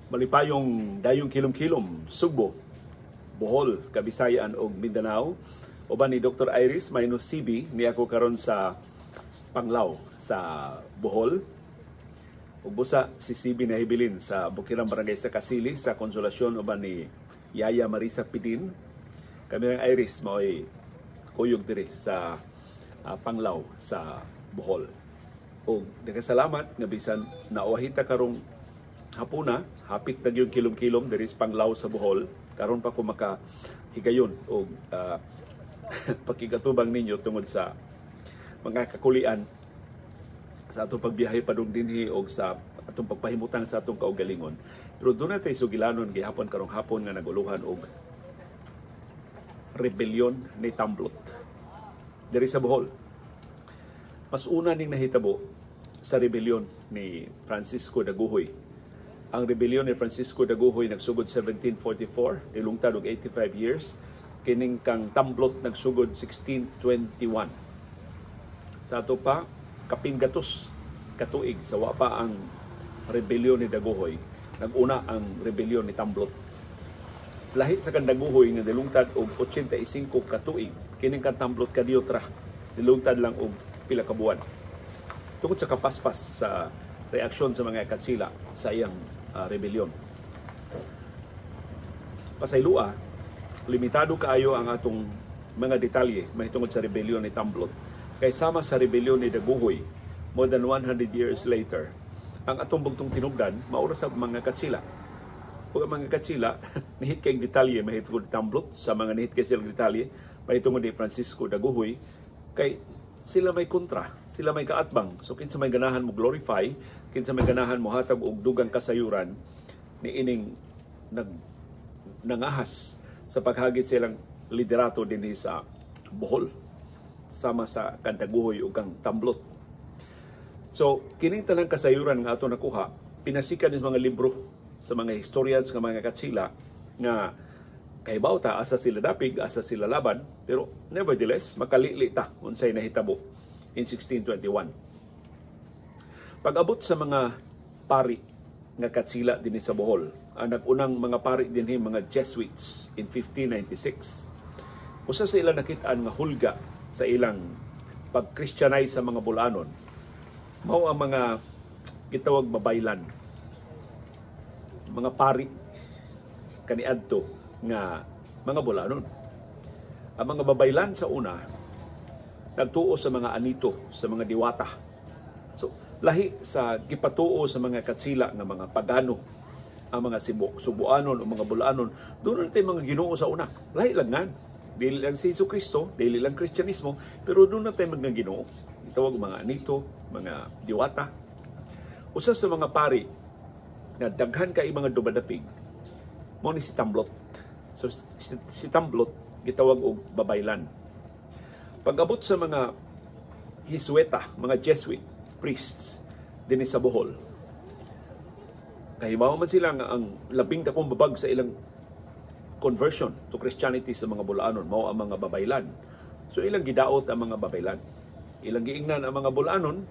Malipayong dayong kilom-kilom, Sugbo, Bohol, Kabisayan ug Mindanao. Uban ni Dr. Iris minus CB ni ako karon sa Panglao sa Bohol. Ug busa si CB nahibilin sa Bukirang Barangay sa Kasili sa Konsolasyon uban ni Yaya Marisa Pidin. Kami ng Iris mao'y kuyog diri sa Panglao sa Bohol. Ug nagkasalamat nga bisan nauwahita karong hapuna, hapit na yung kilom-kilom diri sa Panglao sa Bohol. Karon pa ko makahigayon o pakigatubang ninyo tungod sa mga kakulian sa atong pagbiyahe padung dinhi o sa atong pagpahimutang sa atong kaugalingon. Pero doon natin sugilanon gihapon karong hapon nga naguluhan og rebellion ni Tamblot diri sa Bohol. Mas una ning nahitabo sa rebellion ni Francisco Daguhoy. Ang rebellion ni Francisco Daguhoy nagsugod 1744, nilungtad og 85 years. Kining kang Tamblot nagsugod 1621. Sa ato pa, kaping gatos katuig sa wa pa ang rebellion ni Daguhoy. Naguna ang rebellion ni Tamblot. Lahi sa kang Daguhoy nga nilungtad og 85 katuig. Kining kang Tamblot kadiyot nilungtad lang og pila ka buwan. Tungod sa kapaspas sa reaksyon sa mga katsila sa iyang rebellion. Pasaylua, limitado kaayo ang atong mga detalye mahitungod sa rebellion ni Tamblot. Kay sama sa rebellion ni Daguhoy, more than 100 years later, ang atong bugtong tinubdan maura sa mga katsila. Ug ang mga katsila nihit kay detalye mahitungod ni Tamblot, sa mga nihit kay silang detalye mahitungod ni Francisco Daguhoy, kay sila may kontra, sila may kaatbang. So kinsa may ganahan mo glorify, kinsa may ganahan mo hatag og dugang kasayuran ni ining nangahas sa paghagit silang liderato dinhi sa Bohol sama sa kang Daguhoy ug kang Tamblot. So kining tanang kasayuran nga ato nakuha, pinasikan sa mga libro sa mga historians nga mga katsila nga kahibaw ta asa sila dapig, asa sila laban, pero nevertheless makalili ta unsay nahitabo in 1621. Pag-abot sa mga pari nga katsila dinhi sa Bohol, ang nag-unang mga pari dinhi mga Jesuits in 1596. Usa sa ilang nakit-an nga hulga sa ilang pag-Christianize sa mga Bulanon, mao ang mga gitawag babaylan, mga pari kaniadto nga mga Bulanon. Ang mga babaylan sa una nagtuo sa mga anito, sa mga diwata. So lahi sa gipatuo sa mga katsila nga mga pagano, ang mga Subuanon o mga Bulanon, doon natin mga Ginoo sa una. Lahi lang nga, dili lang si Jesucristo, dili lang Kristyanismo, pero doon natin mga Ginoo. Itawag mga anito, mga diwata. Usa sa mga pari na daghan kay mga dumadapig mo ni si Tamblot. So si Tamblot gitawag og babaylan. Pag-abot sa mga Hisueta, mga Jesuit priests dinhi sa Bohol, kahibaw man sila nga ang labing dakong babag sa ilang conversion to Christianity sa mga Bulanon mao ang mga babaylan. So ilang gidaot ang mga babaylan. Ilang giingnan ang mga Bulanon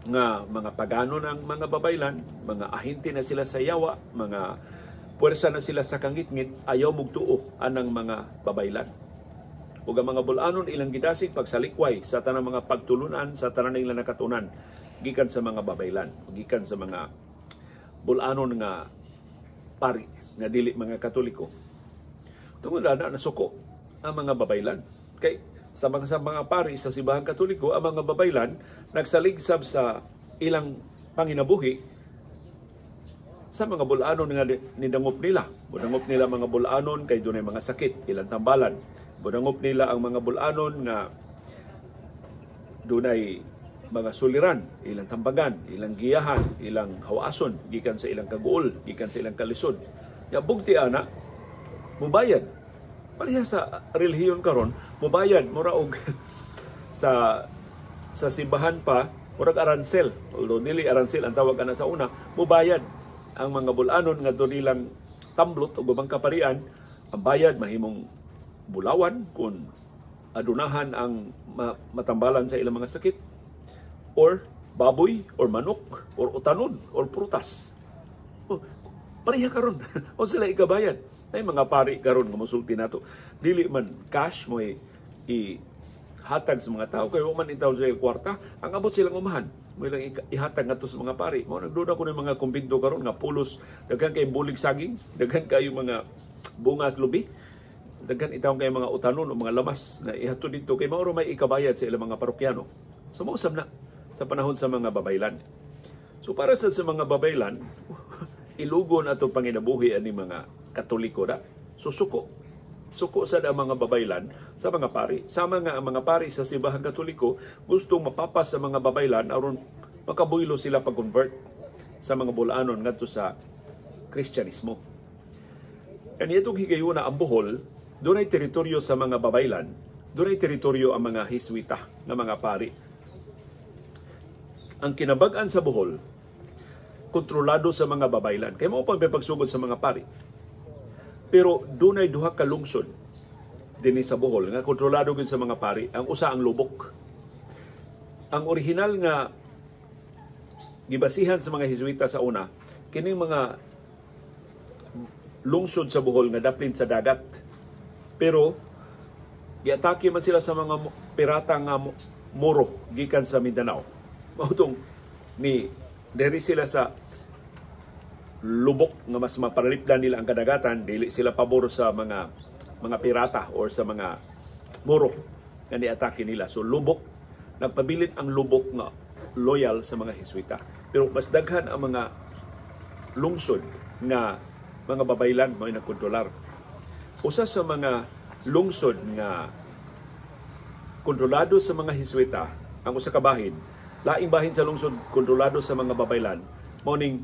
nga mga pagano ng mga babaylan, mga ahente na sila sa yawa, mga puwersa na sila sa kangitngit, ayaw mugtuo anang mga babaylan. Ug ang mga Bulanon ilang gidasig pagsalikway sa tanang mga pagtulunan, sa tanang ilang nakatunan gikan sa mga babaylan, gikan sa mga Bulanon nga pari nga dili mga Katoliko. Tungod na nasuko ang mga babaylan. Kay sa mga pari sa Simbahang Katoliko, ang mga babaylan nagsaligsab sa ilang panginabuhi sa mga Bulanon nga nidangop nila. Budangop nila mga Bulanon kay dunay mga sakit, ilang tambalan. Budangop nila ang mga Bulanon nga dunay mga suliran, ilang tambagan, ilang giyahan, ilang hawason, gikan sa ilang kaguol, gikan sa ilang kalisod. Ya bugti ana, mubayad. Pareha sa relihiyon karon, mubayad mura og sa simbahan pa, murag aransel. Although dili aransel ang tawag ana sa una, mubayad ang mga Bulanon nga doon nilang Tamblot o ubang kaparian. Ang bayad mahimong bulawan kung adunahan ang matambalan sa ilang mga sakit, or baboy, or manok, or utanon, or prutas. pareha karon. O sila ikabayad. Ay mga pari karon nga mosulti nato. Dili man cash mo ihatag sa mga tao kay man itaw sa kwarta, ang abot silang umahan. Mo lang ihatag ngadto sa mga pari. Mo nagduda ko ng mga kumbinto karon nga pulos, daghan kay bulig saging, daghan kayo mga bungas lubi. Daghan itaw kay mga utanon o mga lamas na ihatod dito kay mao may ikabayad sa ilang mga parokyano. So mausab na sa panahon sa mga babaylan. So para sa mga babaylan, ilugon ato panginabuhi ani mga Katoliko da. So suko sa mga babaylan sa mga pari. Sama nga ang mga pari sa simbahan Katoliko gustong mapapas sa mga babaylan aron makabuylo sila pag-convert sa mga bulanon ngadto sa Kristyanismo. Kani itong higayuna ang Bohol, doon ay teritoryo sa mga babaylan, doon ay teritoryo ang mga Hiswita na mga pari. Ang kinabag-an sa Bohol, kontrolado sa mga babaylan. Kaya mo pa may pagsugod sa mga pari. Pero doon ay duha ka lungsod din sa Bohol nga kontrolado gid sa mga pari. Ang usa ang Lubok. Ang original nga gibasihan sa mga Hiswita sa una, kining mga lungsod sa Bohol nga daplin sa dagat. Pero giatake man sila sa mga pirata nga Moro gikan sa Mindanao. Mautong ni diri sila sa Lubok nga mas maparalipdan nila ang kadagatan, dili sila pabor sa mga pirata or sa mga Moro nga niatake nila. So Lubok, nagpabilin ang Lubok nga loyal sa mga Hiswita. Pero mas daghan ang mga lungsod nga mga babaylan mo nagkontrolar. Usa sa mga lungsod nga kontrolado sa mga Hiswita, ang usa ka bahin, laing bahin sa lungsod kontrolado sa mga babaylan, mao ning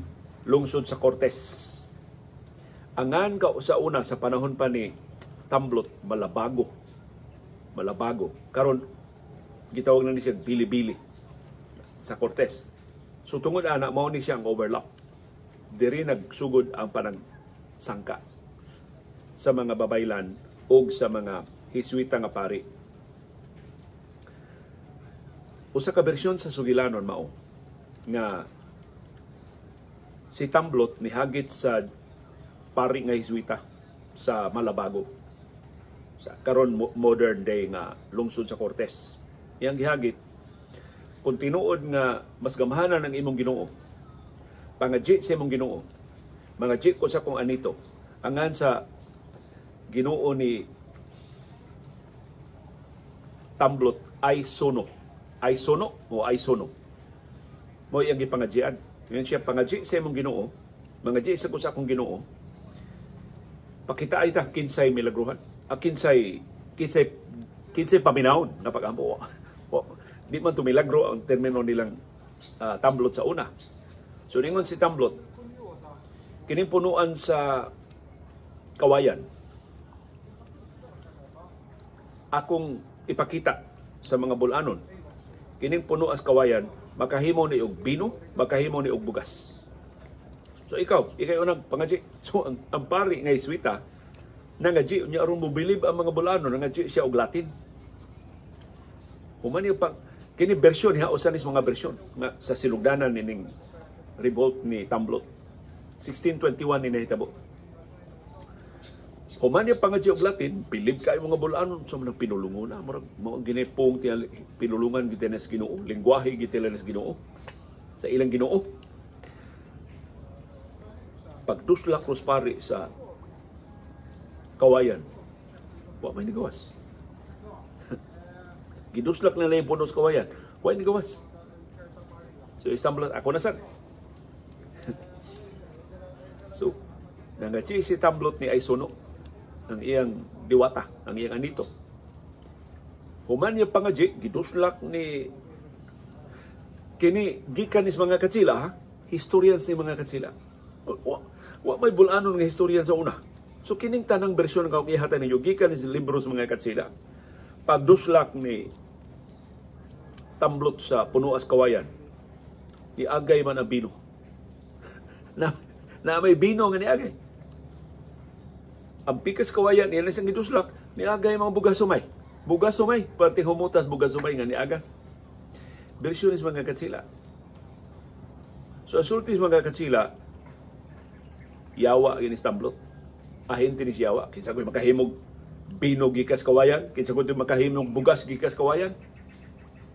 lungsod sa Cortes. Angan ka sa una sa panahon pa ni Tamblot, Malabago. Karon gitawag na ni siya Bili-Bili sa Cortes. So tungod ana mao ni siya ang overlap. Diri nagsugod ang sangka sa mga babaylan o sa mga Hiswita nga pari. Usa ka bersyon sa sugilanon mao nga si Tamblot mihagit sa pari nga Hiswita sa Malabago. Sa karon modern day nga lungsod sa Cortes. Iyang gihagit kung tinuod nga mas gamhanan ang imong Ginoo. Pangadji sa imong Ginoo. Mangadji ko sa kung anito. Angan sa Ginoo ni Tamblot ay sono. Ay sono o ay sono. Mo iyang gipangadjian. Ngayon siya pangadji sa imong Ginoo. Mangadji sa ko sa akong Ginoo. Pakita ay ta kinsay milagruhan. Kinsay paminahon na pag-ampo. Di man tumilagro ang termino nilang Tamblot sa una. So ningon si Tamblot, kining punuan sa kawayan, akong ipakita sa mga bulanon. Kining puno as kawayan, makahimo ni og bino, makahimo ni og bugas. So ikaw unang pangadji. So ang pari nga Hiswita, nangadji unya aron mobilib ang mga bulanon, nangadji siya og Latin. Human yung kini bersyon ha usanis mga bersyon nga sa sinugdanan nining revolt ni Tamblot 1621 ni nahitabo. Human yung pangadji og Latin, bilib kay mga bulanon sa mga pinulunguna, mo ginepong pinulungan gitenes Ginoo, lengguwahe gitenes Ginoo sa ilang Ginoo. Pagduslakros pari sa kawayan, wa may nigawas. Giduslak na lang yung puno sa kawayan, wa may nigawas. So Tamblot, ako na sad. So nangadji si Tamblot ni Aisono ang iyang diwata, ang iyang anito. Human yung pangadji, giduslak ni kini gikan ni mga katsila, ha? Historians ni mga katsila. Wa may bulanon nga historian sa una. So kining tanang bersyon nga ihatan ninyo gikan ni libro sa mga katsila. Pagduslak ni Tamblot sa punuas kawayan, niagay man ang bino. na may bino nga niagay. Ang pikas kawayan, yan isang giduslak, niagay mga bugas sumay. Bugas sumay, pati humutas bugas sumay nga niagas. Bersyon is mga katsila. So asultis mga katsila, yawa ginis Tamblot. Ahinti ni yawa kinsa ko makahimog binog gikas kawayan, kinsa ko makahimog bugas gikas kawayan.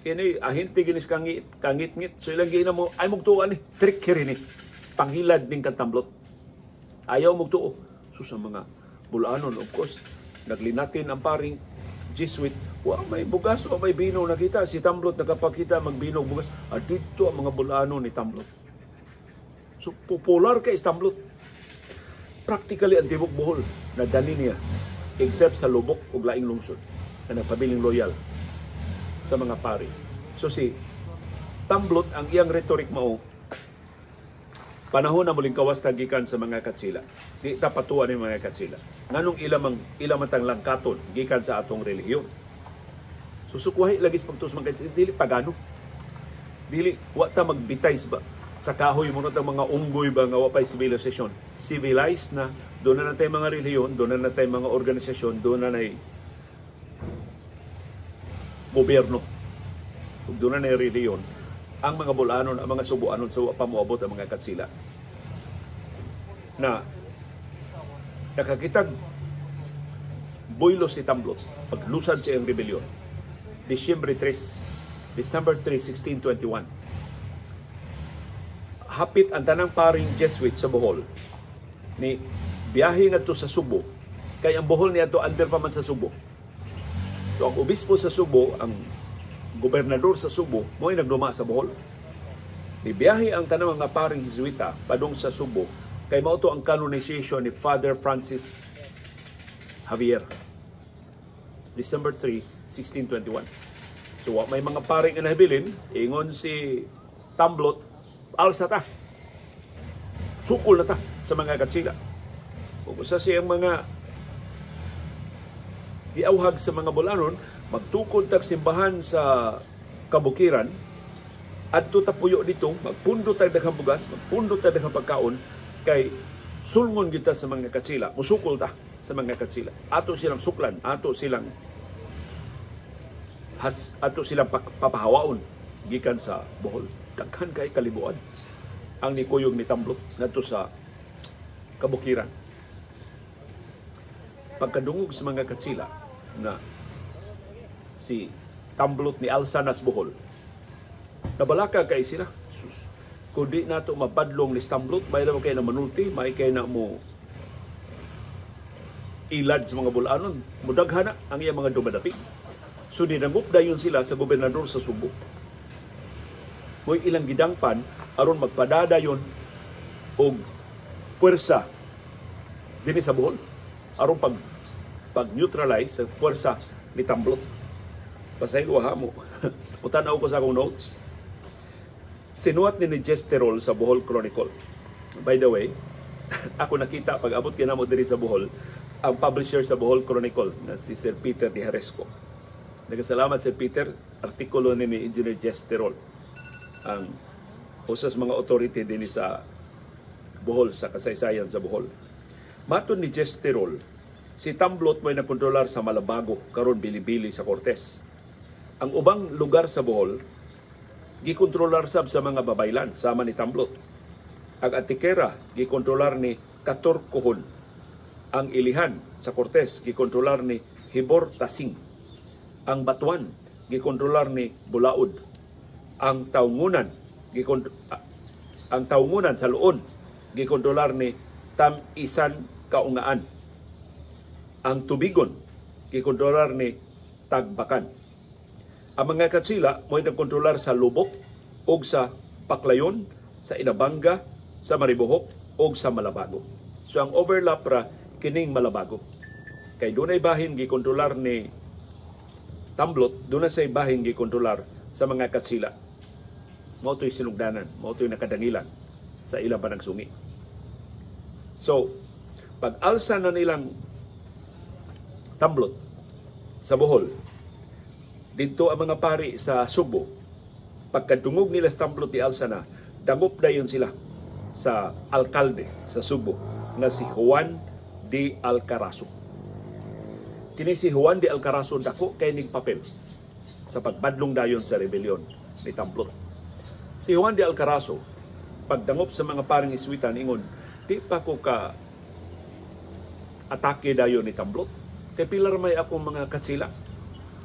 Kini ahinti ginis kangit-ngit. So ilang gina mo ay mugtuan ni trick kiri ni. Panghilad ning Tamblot. Ayaw mugtuo. So sa mga bulanon, of course, naglinatin ang paring Jesuit. Wa may bugas o may bino nakita. Si Tamblot nakapakita magbinog bugas. Dito ang mga bulanon ni Tamblot. So popular kay Tamblot. Practically ang tibok Bohol na dani niya except sa Lubok ug laing lungsod na nagpabiling loyal sa mga pari. So si Tamblot ang iyang rhetoric mao panahon na muling kawas tagikan sa mga Katsila. Di tapatuan ni mga Katsila. Nganong ilamang tang langkaton gikan sa atong relihiyon. Susukwahi lagi sa pagtus mga Katsila dili pagano. Dili wa ta magbitay sa kahoy mo ng mga unggoy ba nga wapay civilization. Civilized na, doon na natay mga relihiyon, doon na natay mga organisasyon, doon na natay gobyerno. Kung doon na natay relihiyon, ang mga bulanon, ang mga subuanon sa pamuabot ang mga Katsila. Na nakakitag boylo si Tamblot paglusad sa iyang rebellion. December 3, 1621. Hapit ang tanang paring Jesuit sa Bohol ni biyahe ngadto sa Subo kay ang Bohol niya to under pa man sa Subo. So ang obispo sa Subo, ang gobernador sa Subo, mo'y nagduma sa Bohol. Ni biyahe ang tanang mga paring Jesuita padung sa Subo kay mao to ang canonization ni Father Francis Javier. December 3, 1621. So may mga paring na nabilin, ingon si Tamblot, alsa ta. Sukol na ta sa mga Katsila. Kung usa siyang mga giawhag sa mga bulanon, magtukod tag simbahan sa kabukiran, adto ta puyo dito, magpundo tag daghang bugas, magpundo tag daghang pagkaon, kay sulngon kita sa mga Katsila. Musukol ta sa mga Katsila. Ato silang suklan, ato silang papahawaon gikan sa Bohol. Daghan kay kalibuan ang nikuyog ni Tamblot ngadto sa kabukiran. Pagkadungog sa mga Katsila na si Tamblot ni Alsanas Bohol, nabalaka kay sila. Sus, kung di nato mapadlong ni Tamblot, may naman kayo na manulti, may kayo na mo ilad sa mga bulanon, mudaghana ang iyang mga dumadapig. So dinangup dayon sila sa gobernador sa Subo. Mo'y ilang gidangpan aron magpadadayon og puwersa dinhi sa Bohol aron pag-neutralize sa puwersa ni Tamblot. Pasaylo ha mo. Mutanaw ko sa akong notes. Sinuwat ni Gesterol sa Bohol Chronicle. By the way, ako nakita pag abot kinamo diri sa Bohol ang publisher sa Bohol Chronicle na si Sir Peter Di Haresco. Nagasalamat Sir Peter, artikulo ni Engineer Gesterol, ang usas mga authority din sa Bohol, sa kasaysayan sa Bohol. Maton ni Gesterol, si Tamblot may nakontrolar sa Malabago, karon Bilibili sa Cortes. Ang ubang lugar sa Bohol, gikontrolar sab sa mga babaylan, sama ni Tamblot. Ang Antiquera, gikontrolar ni Catorcohon. Ang Ilihan sa Cortes, gikontrolar ni Hibor Tasing. Ang Batuan, gikontrolar ni Bulaod. Ang Taungunan sa Luon gikontrolar ni Tam-Isan Kaungaan. Ang Tubigon gikontrolar ni Tagbakan. Ang mga Katsila mo'y nagkontrolar sa Lubok o sa Paklayon, sa Inabanga, sa Maribohok o sa Malabago. So ang overlap ra kining Malabago. Kay dunay bahin gikontrolar ni Tamblot, dunay say bahin gikontrolar sa mga Katsila. Mao to'y sinugdanan, mao to'y nakadangilan sa ilang panagsungi. So, pag-alsa na nilang Tamblot sa Bohol, dito ang mga pari sa Subo, pagkadungog nila sa Tamblot di alsa na, dangop dayon sila sa alkalde sa Subo na si Juan de Alcarazo. Kini si Juan de Alcarazo dako kay ning papel sa pagbadlong dayon sa rebellion ni Tamblot. Si Juan de Alcarazo, pagdangop sa mga paring Iswitan, ingon, di pa ko ka atake dayon ni Tamblot. Kay pilar may akong mga katsila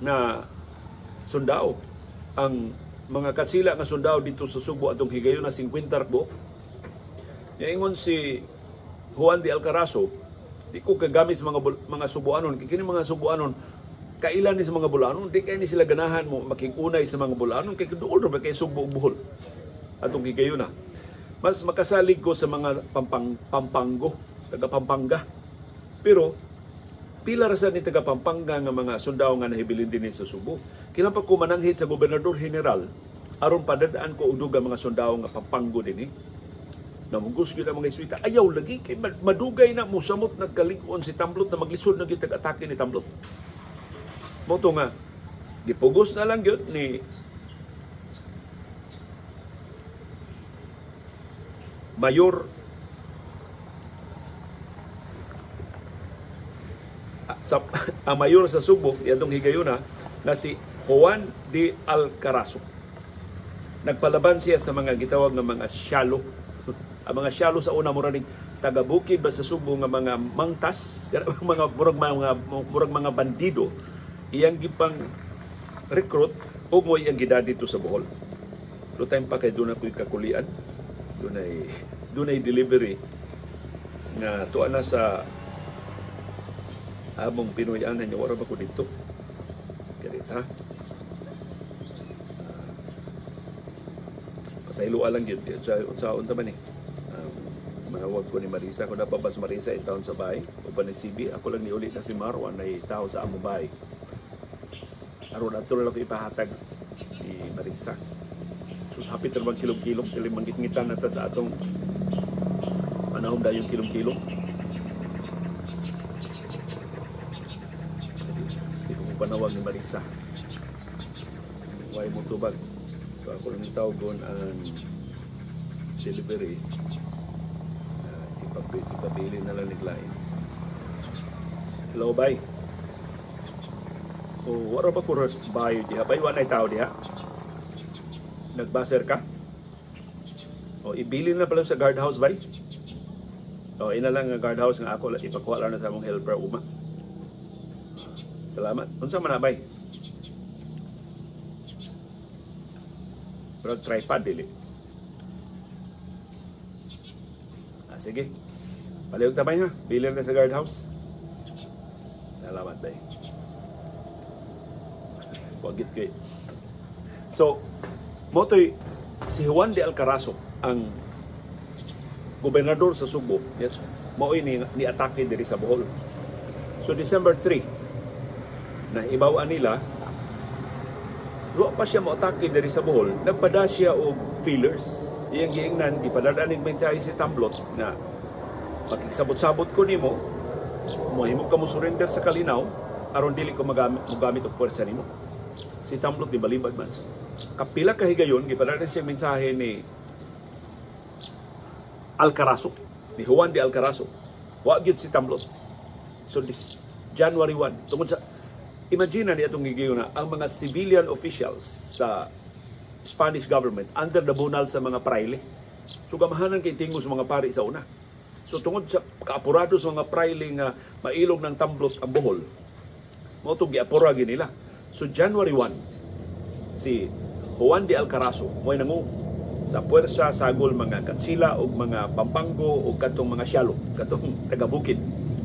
na sundao. Ang mga katsila nga sundao dito sa Subo atong higayon na 50 arkbo. Ingon si Juan de Alcarazo, di ko kagamit sa mga Subuanon. Kini mga Subuanon, kailan ni sa mga Bulanon, di kay ni sila ganahan mo makikunay sa mga Bulanon, kay duol ra kay Subo ug Bohol. Atong higayon na. Mas makasalig ko sa mga Pampanggo, taga Pampanga. Pero pila ra sa ni taga Pampanga nga mga sundao nga nahibilin din sa Subo. Kailan pa ko mananghid sa Gobernador General aron padadaan ko og dugang mga sundao nga Pampango dinhi. Namugos gyud ang mga Iswita. Ayaw lagi kay madugay na musamot nagkalig-on si Tamblot na maglisod na gyud tag-atake ni Tamblot. Moto nga gipugos na lang gyud ni Mayor ang mayor sa Subo yadong higayuna na si Juan de Alcarazo. Nagpalaban siya sa mga gitawag ng mga shallow. Ang mga shallow sa una mura ning taga-bukid ba sa Subo nga mga mangtas, mga murag mga bandido, iyang gipang recruit ug mo iyang gidad dito sa Bohol. Do time pa kay doon ako'y kakulian. Dunay delivery nga tuwa na sa among Pinoy-anan niya, wala ba ko dito? Ganit, ha? Pasayloa lang yun. Sa unta man eh. Manawag ko ni Marisa. Kung napabas Marisa itaon sa bahay. O pa ni CB. Ako lang ni ulit na si Marwan na tao sa among bahay. Aron ato lang ko ipahatag ni Marisa. So, hapit na bang kilong-kilong. Tili manggit-ngitan nata sa atong panahon dahil yung kilong-kilong. Panawag ni Marisa. Way mo tubag. So ako lang tawgon ang delivery. Ipabili na lang niglain. Hello, bye. O, wala ba ko bayo diha? Bayo na tao diha? Nagbaser ka? O, ibili na pala sa guardhouse, bay? O, ina lang ang guardhouse nga ako. Ipakuha lang na sa akong helper, uma. Salamat. Unsa man abay? Pero tripod dili. Sige. Palihog tabay ha. Bilir na sa guardhouse. Salamat bay. Wagit kay. So, motoy si Juan de Alcarazo ang gobernador sa Subo. Mao'y ni atake diri sa Bohol. So December 3 na ibawaan nila, pa siya mo-atake diri sa Bohol, nagpada siya og feelers. Iyang giingnan, gipadadaan ng mensahe si Tamblot na makigsabot-sabot ko nimo, mohimo ka mo surrender sa Kalinaw, aron dili ko magamit og puwersa nimo. Si Tamblot di balibag man. Kapila ka higayon, gipadadaan siya mensahe ni Alcarazo, ni Juan de Alcarazo. Wa gyud si Tamblot. So this January 1, tungod sa imagine niya itong gigiyon na ang mga civilian officials sa Spanish government under the bunal sa mga praile. So gamahanan kay tingos mga pari sa una. So tungod sa kaapurado sa mga praile nga mailog ng Tamblot ang Bohol, mo itong giapura nila. So January 1, si Juan de Alcarazo mo'y nangu sa puwersa sagol mga katsila o mga Pampango o katong mga siyalo, katong taga-bukid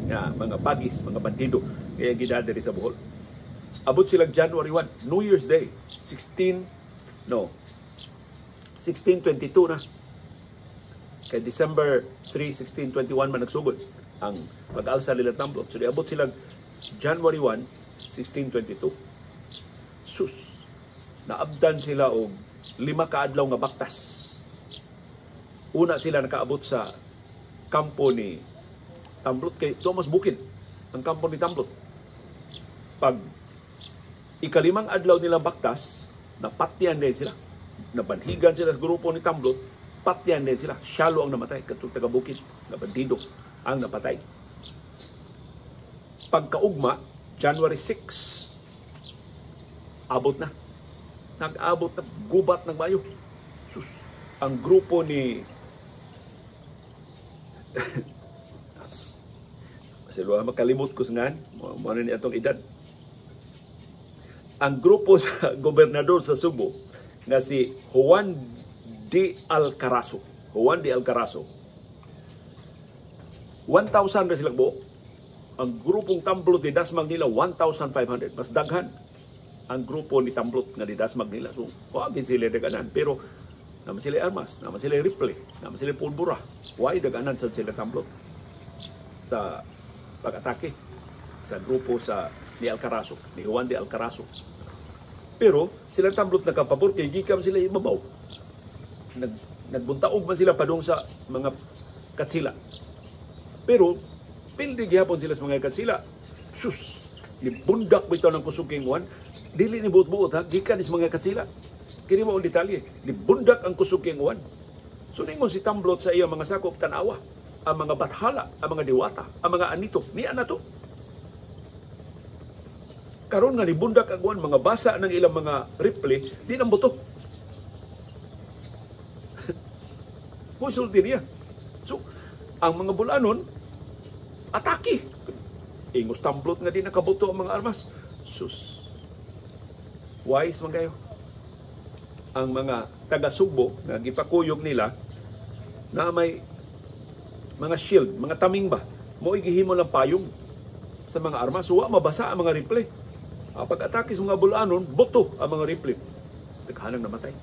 nga mga bagis, mga bandido kaya gidadari sa Bohol. Abot silang January 1, New Year's Day, 1622 na. Kay December 3, 1621 man nagsugod ang pag-alsa nila Tamblot. So, abot silang January 1, 1622. Sus, naabdan sila og 5 kaadlaw nga baktas. Una sila nakaabot sa kampo ni Tamblot kay Thomas Bukid, ang kampo ni Tamblot. Pag ikalimang adlaw nilang baktas, napatyan din sila. Nabanhigan sila sa grupo ni Tamblot, patyan din sila. Shallow ang namatay, katong taga-bukid, na bandido ang napatay. Pagkaugma, January 6, abot na. Nag-abot na, gubat ng bayo. Sus, ang grupo ni Kasi luha makalimot ko ngan, mo ni atong edad. Ang grupo sa gobernador sa Subo nga si Juan de Alcarazo. Juan de Alcarazo. 1,000 na silang buok. Ang grupong Tamblot ni Dasmag nila 1,500. Mas daghan ang grupo ni Tamblot nga ni Dasmag nila. So, wagin sila daganan. Pero naman sila armas, naman sila rifle, naman sila pulbura. Why daganan sa sila Tamblot sa pag-atake sa grupo ni Alcarazo, ni Juan de Alcarazo. Pero sila Tamblot nakapabor kay gikan sila ibabaw. Nagbuntaog man sila padung sa mga katsila. Pero pildi gihapon sila sa mga katsila. Sus, ni bundak bitaw ng kusuging Juan, dili ni buot-buot ha, gikan sa mga katsila. Kini mo ang detalye, ni bundak ang kusuging Juan. So ningon si Tamblot sa iyang mga sakop tanawa, ang mga bathala, ang mga diwata, ang mga anito, ni anato. Karon nga ni bundak ang Juan, mga basa ng ilang mga rifle, di nang buto. Musulti niya. So, ang mga bulanon, atake. Ingos Tamblot nga di nakabuto ang mga armas. Sus. Wise man kayo. Ang mga taga-Subo na gipakuyog nila na may mga shield, mga taming ba, mo igihimo lang payong sa mga armas. Suwa, mabasa ang mga rifle. Pag-atake sa mga bulanon, buto ang mga rifle. Taghanang namatay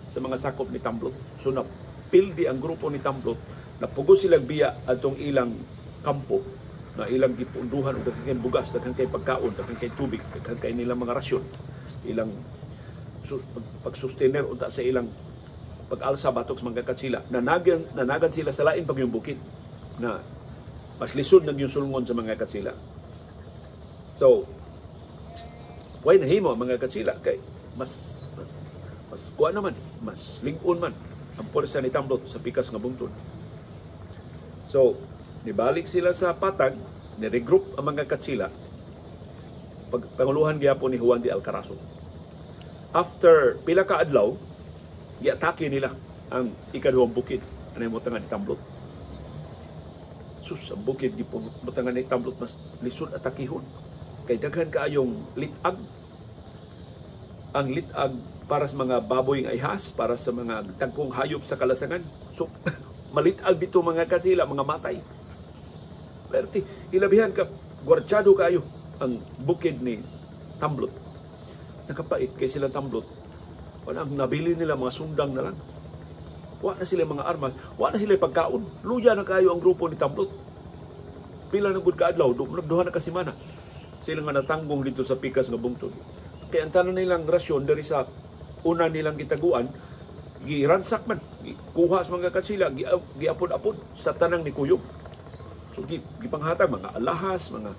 sa mga sakop ni Tamblot. So, napildi ang grupo ni Tamblot, napugos silang biya atong ilang kampo na ilang gipunduhan og daghang bugas, daghang kay pagkaon, daghang kay tubig, daghang kay nilang mga rasyon, ilang pagsustener unta sa ilang pag-alsa batok sa mga katsila. Nanagan sila sa lain pag yung bukid na mas lisod nag yung sulngon sa mga katsila. So, why nahimo ang mga katsila kay mas kuha naman, mas lig-on man ang puwersa ni Tamblot sa pikas nga bungtod. So, nibalik sila sa patag, ni-regroup ang mga katsila, panguluhan gyapon ni Juan de Alcarazo. After pila ka adlaw, giatake nila ang ikaduhang bukid anay motangan ni Tamblot. Sus, ang bukid motangan ni Tamblot mas lisod atakihon. Kay daghan kaayong litag. Ang litag para sa mga baboy ng ihas, para sa mga tagkong hayop sa kalasangan. So, malitag dito mga katsila, mga matay. Perti, ilabihan ka, gwardyado kayo ang bukid ni Tamblot. Nakapait kay sila Tamblot. Wala, nabili nila mga sundang na lang. Wala na sila mga armas. Wala na sila pagkaon. Luya na kayo ang grupo ni Tamblot. Pila ng good kaadlaw, nagduha na kasimana. Sila nga natanggong dito sa pikas nga bungtod. Kaya ang tanan nilang rasyon dari sa una nilang gitaguan, giransak man, kuha sa mga katsila, giapod-apod sa tanang ni Kuyog. So, gipanghatag mga alahas, mga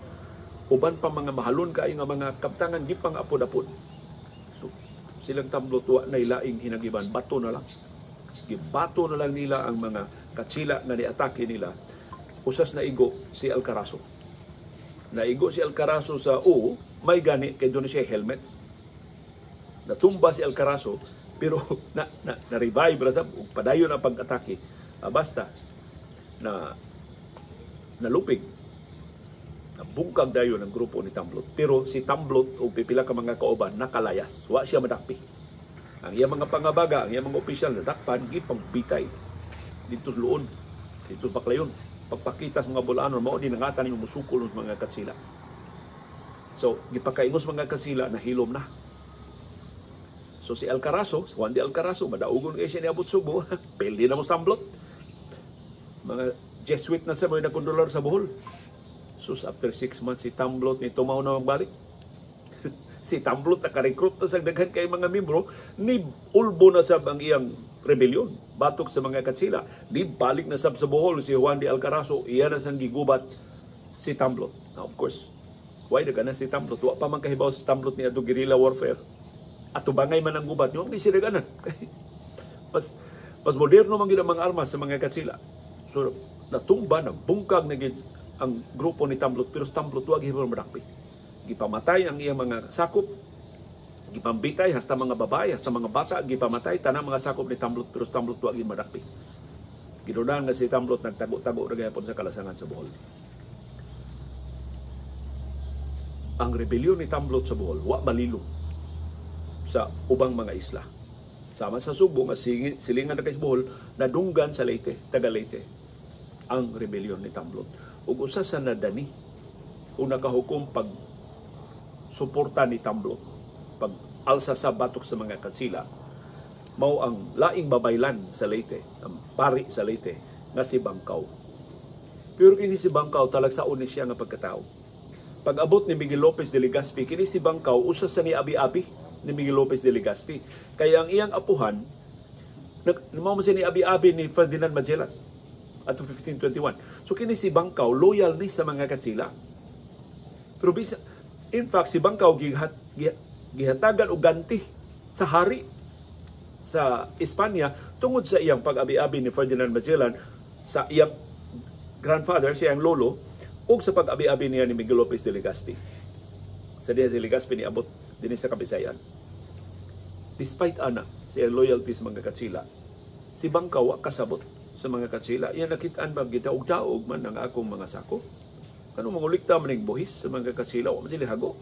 uban pa mga mahalon kayo nga mga kaptangan, gipang-apod-apod. So, silang Tamblot wa na ilaing hinagiban, bato na lang. Gibato na lang nila ang mga katsila nga niatake nila. Usas na igo si Alcarazo. Naigo si Alcarazo sa may gani, kay doon siya helmet. Natumba si Alcarazo, pero na-revive rasab, padayon ang pag-atake. Basta, nalupig, nabungkag dayon ang grupo ni Tamblot. Pero si Tamblot o pipila ka mga kauban, nakalayas. Wa siya madakpi. Ang iyang mga pangabaga, ang iyang mga opisyal, nadakpan, gipagbitay. Dito luon, dito paklayon. Pagpakita sa mga bulanon, mao din nangatan yung musukol ng mga katsila. So, gipakaingos mga katsila na hilom na. So si Alcarazo, Juan de Alcarazo, madaugon kayo siya niabot Subo, pildi na mo Tamblot. Mga Jesuit na sa mga nakondolar sa Bohol. So after 6 months, si Tamblot ni tumaw na magbalik. Si Tamblot nakarecruit na sa daghan kay mga membro, ni ulbo na sab ang iyang rebellion, batok sa mga katsila. Ni balik na sab sa Bohol si Juan de Alcarazo, iyan na sang gigubat si Tamblot. Now of course, why daga na si Tamblot? Wa pa man kahibaw si Tamblot ni ato guerrilla warfare. At tubangay man ang gubat, yung hindi sila ganan. Mas moderno man gid ang mga armas sa mga katsila. So, natumba, nabungkag na gid ang grupo ni Tamblot, pero Tamblot wag hibang madakpi. Gipamatay ang iyang mga sakop, gipambitay, hasta mga babae, hasta mga bata, gipamatay, tanang mga sakop ni Tamblot, pero Tamblot wag hibang madakpi. Ginunahan nga si Tamblot nagtago-tago ra gayapon sa kalasangan sa Bohol. Ang rebelyon ni Tamblot sa Bohol wa balilo sa ubang mga isla. Sama sa Subo nga silingan na kay Bohol nadunggan sa Leyte, taga Leyte ang rebelyon ni Tamblot. Ug usa sa nadani kung nakahukom pag suporta ni Tamblot, pag alsa sa batok sa mga katsila, mao ang laing babaylan sa Leyte, ang pari sa Leyte nga si Bangkaw. Pero kini si Bangkaw talagsaon ni siya nga pagkatao. Pag-abot ni Miguel Lopez de Legazpi, kini si Bangkaw usa sa ni abi-abi ni Miguel Lopez de Legazpi. Kaya ang iyang apuhan mao man ni abi-abi ni Ferdinand Magellan at 1521. So kini si Bangkaw loyal ni sa mga katsila. Pero in fact si Bangkaw gihatagan og ganti sa hari sa Espanya tungod sa iyang pag-abi-abi ni Ferdinand Magellan sa iyang grandfather, sa iyang lolo, ug sa pag-abi-abi niya ni Miguel Lopez de Legazpi. Sa diya si Legazpi ni abot din sa Kabisayan. Despite ana sa iyang loyalty sa mga katsila, si Bangkaw wa kasabot sa mga katsila. Iyan nakitaan ba gitaog-daog man ang akong mga sako? Kanong mangulikta man ning buhis sa mga katsila, wa man sila hago.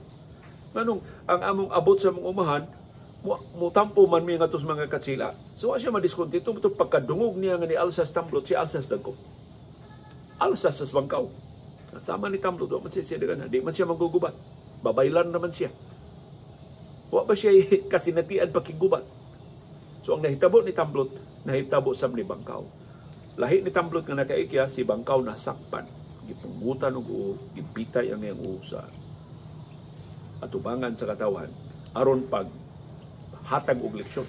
Nganong ang among abot sa mga umahan, mutampo man mi ngadto sa mga katsila. So wa siya madiskontento ito pagkadungog niya nga ni Alsas Tamblot, si Alsas dagko. Alsas sa Bangkaw. Sama ni Tamblot, wa man siya dagan, di man siya magugubat. Babaylan naman siya. Wa ba siya kasinatian pakigubat. So ang nahitabo ni Tamblot, nahitabo sa ni Bangkaw. Lahi ni Tamblot nga nakaikya, si Bangkaw nasakpan. Gipungutan og uo, gipitay ang iyang uo sa atubangan sa katawan aron pag hatag og leksyon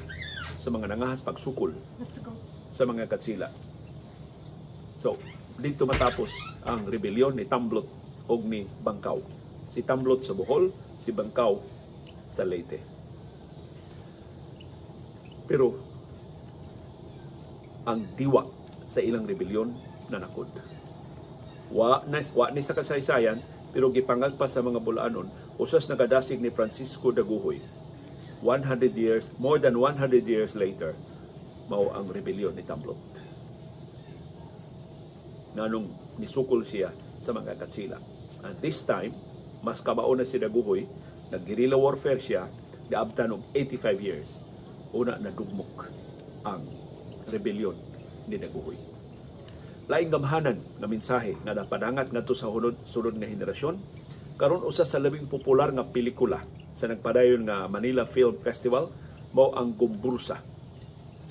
sa mga nangahas pagsukol sa mga katsila. So, dito matapos ang rebelyon ni Tamblot o ni Bangkaw. Si Tamblot sa Bohol, si Bangkaw sa Leyte. Pero ang diwa sa ilang rebelyon nanakod. Wa ni sa kasaysayan, pero gipangag pa sa mga bulanon, usas nagadasig ni Francisco Daguhoy. 100 years, more than 100 years later, mao ang rebelyon ni Tamblot. Nanong nisukol siya sa mga katsila. And this time, mas kabao na si Daguhoy, nag-guerrilla warfare siya, gaabtan og 85 years. Una nadugmok ang rebelyon ni Daguhoy. Laing gamhanan nga mensahe nga napadangat ngadto sa sunod nga henerasyon, karon usa sa labing popular nga pelikula sa nagpadayon nga Manila Film Festival mao ang Gumbursa,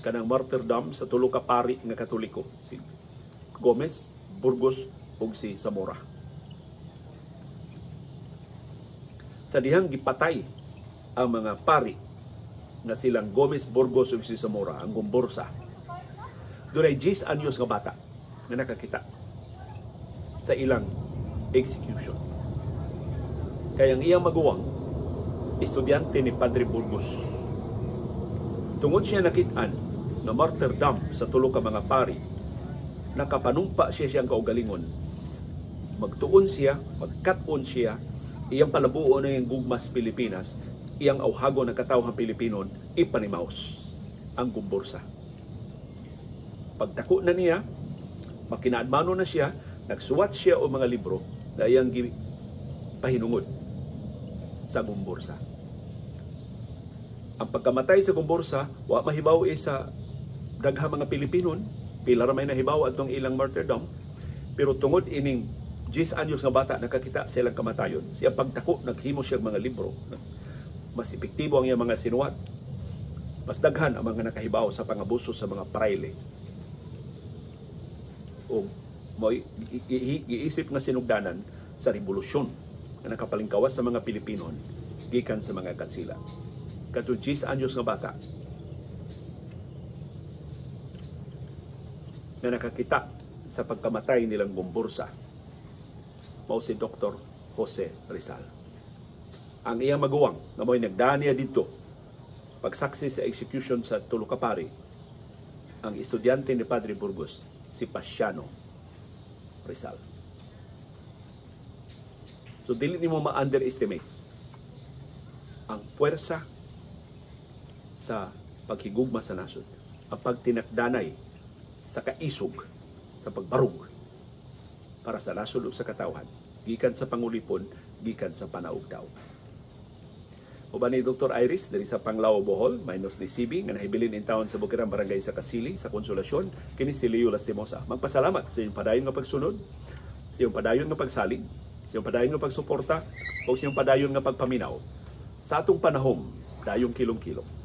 kanang martyrdom sa tulo ka pari nga Katoliko, si Gomez, Burgos ug si Zamora. Sa dihang gipatay ang mga pari nga silang Gomez, Burgos ug si Zamora, ang Gumbursa, dunay 10 anyos nga bata nga nakakita sa ilang execution. Kaya ang iyang maguwang estudyante ni Padre Burgos. Tungod siya nakitaan na martyrdom sa tulo ka mga pari, nakapanumpa siya siyang kaugalingon. Magtuon siya, magkat-on siya, iyang palabuo na yung gugmas Pilipinas, iyang auhago na katawhang Pilipinon, ipanimaos ang Gumbursa. Pagtako na niya, makinaadmano na siya, nagsuwat siya o mga libro na iyang pahinungod sa Gumbursa. Ang pagkamatay sa Gumbursa, wa mahibaw sa daghang mga Pilipinon, pila ra may nahibaw atong ilang martyrdom, pero tungod ining 10 anyos nga bata nakakita silang kamatayon, siya pagtako naghimo siya mga libro, mas epektibo ang iyang mga sinuwat, mas daghan ang mga nakahibaw sa pangabuso sa mga praile. O giisip nga sinugdanan sa revolusyon na nakapalingkawas sa mga Pilipino gikan sa mga katsila. Kadto 10 anyos nga bata na nakakita sa pagkamatay nilang Gumbursa, mao si Dr. Jose Rizal. Ang iyang maguwang na mo'y nagdaan niya dito pagsaksi sa execution sa tulo ka pari, ang estudyante ni Padre Burgos, si Pasiano Rizal. So dili nimo ma-underestimate ang puwersa sa paghigugma sa nasod, ang pagtinakdanay sa kaisog sa pagbarug para sa nasod ug sa katawhan gikan sa pangulipon, gikan sa panaugdaw. Uban ni Dr. Iris dari sa Panglao, Bohol, minus ni CB nga nahibilin in town sa Bukirang Barangay sa Kasili sa Konsolasyon, kini si Leo Lastimosa. Magpasalamat sa iyong padayon nga pagsunod, sa iyong padayon nga pagsalig, sa iyong padayon nga pagsuporta, o sa iyong padayon nga pagpaminaw sa atong panahom dayong kilong-kilong.